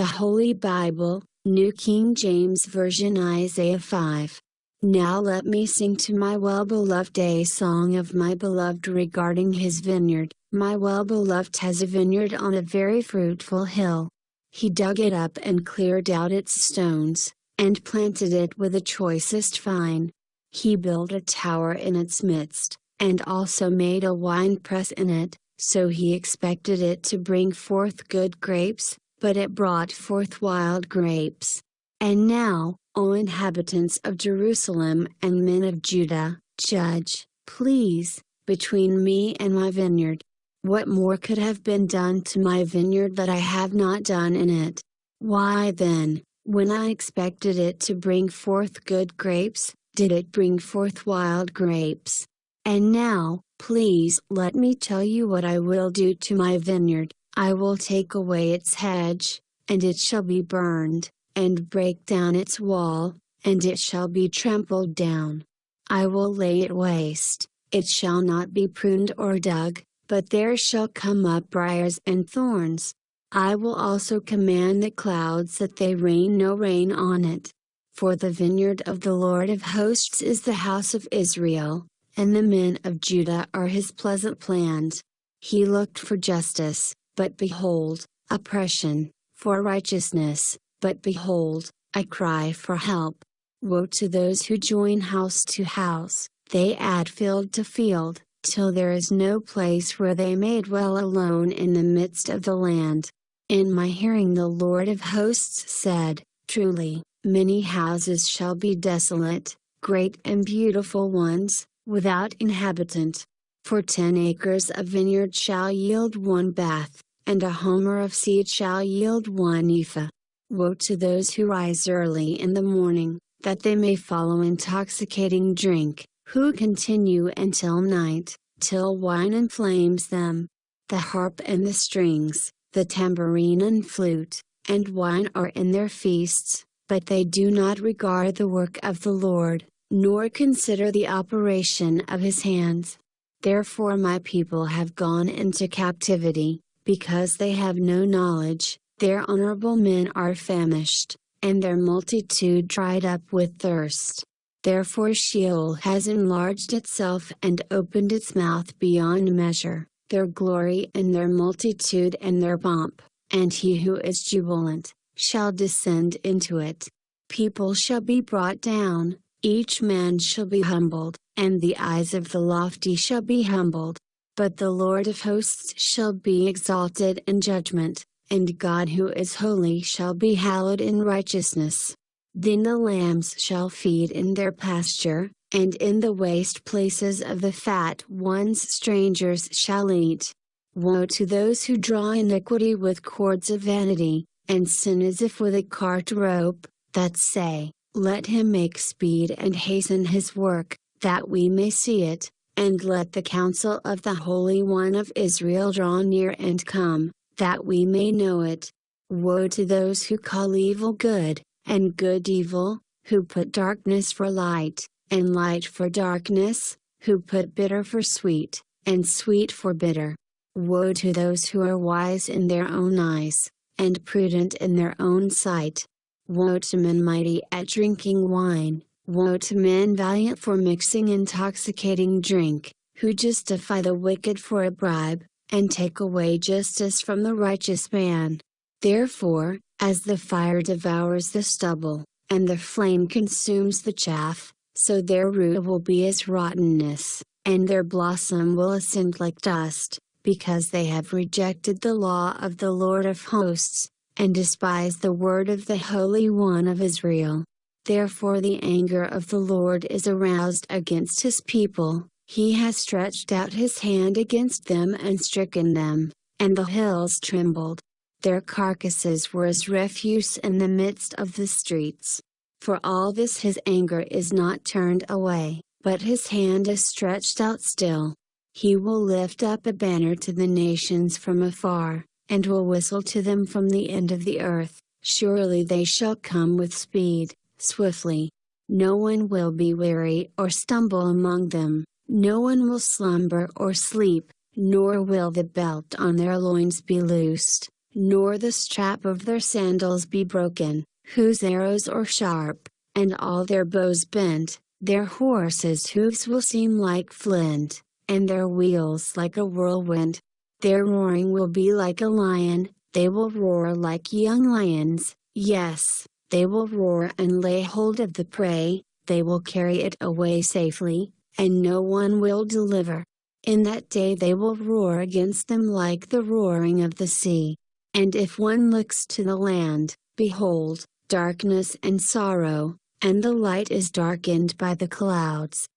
The Holy Bible, New King James Version, Isaiah 5. Now let me sing to my well-beloved a song of my beloved regarding his vineyard. My well-beloved has a vineyard on a very fruitful hill. He dug it up and cleared out its stones, and planted it with the choicest vine. He built a tower in its midst, and also made a winepress in it, so he expected it to bring forth good grapes, but it brought forth wild grapes. And now, O inhabitants of Jerusalem and men of Judah, judge, please, between me and my vineyard. What more could have been done to my vineyard that I have not done in it? Why then, when I expected it to bring forth good grapes, did it bring forth wild grapes? And now, please let me tell you what I will do to my vineyard. I will take away its hedge, and it shall be burned, and break down its wall, and it shall be trampled down. I will lay it waste, it shall not be pruned or dug, but there shall come up briars and thorns. I will also command the clouds that they rain no rain on it. For the vineyard of the Lord of hosts is the house of Israel, and the men of Judah are his pleasant plans. He looked for justice, but behold, oppression, for righteousness, but behold, a cry for help. Woe to those who join house to house, they add field to field, till there is no place where they may dwell alone in the midst of the land. In my hearing the Lord of hosts said, truly, many houses shall be desolate, great and beautiful ones, without inhabitant. For 10 acres of vineyard shall yield 1 bath, and a homer of seed shall yield 1 ephah. Woe to those who rise early in the morning, that they may follow intoxicating drink, who continue until night, till wine inflames them. The harp and the strings, the tambourine and flute, and wine are in their feasts, but they do not regard the work of the Lord, nor consider the operation of his hands. Therefore my people have gone into captivity, because they have no knowledge. Their honorable men are famished, and their multitude dried up with thirst. Therefore Sheol has enlarged itself and opened its mouth beyond measure, their glory and their multitude and their pomp, and he who is jubilant, shall descend into it. People shall be brought down, each man shall be humbled, and the eyes of the lofty shall be humbled. But the Lord of hosts shall be exalted in judgment, and God who is holy shall be hallowed in righteousness. Then the lambs shall feed in their pasture, and in the waste places of the fat ones strangers shall eat. Woe to those who draw iniquity with cords of vanity, and sin as if with a cart rope, that say, let him make speed and hasten his work, that we may see it, and let the counsel of the Holy One of Israel draw near and come, that we may know it. Woe to those who call evil good, and good evil, who put darkness for light, and light for darkness, who put bitter for sweet, and sweet for bitter. Woe to those who are wise in their own eyes, and prudent in their own sight. Woe to men mighty at drinking wine, woe to men valiant for mixing intoxicating drink, who justify the wicked for a bribe, and take away justice from the righteous man. Therefore, as the fire devours the stubble, and the flame consumes the chaff, so their root will be as rottenness, and their blossom will ascend like dust, because they have rejected the law of the Lord of hosts, and despised the word of the Holy One of Israel. Therefore the anger of the Lord is aroused against his people, he has stretched out his hand against them and stricken them, and the hills trembled. Their carcasses were as refuse in the midst of the streets. For all this his anger is not turned away, but his hand is stretched out still. He will lift up a banner to the nations from afar, and will whistle to them from the end of the earth. Surely they shall come with speed, swiftly. No one will be weary or stumble among them, no one will slumber or sleep, nor will the belt on their loins be loosed, nor the strap of their sandals be broken, whose arrows are sharp, and all their bows bent. Their horses' hooves will seem like flint, and their wheels like a whirlwind. Their roaring will be like a lion, they will roar like young lions, yes, they will roar and lay hold of the prey, they will carry it away safely, and no one will deliver. In that day they will roar against them like the roaring of the sea. And if one looks to the land, behold, darkness and sorrow, and the light is darkened by the clouds.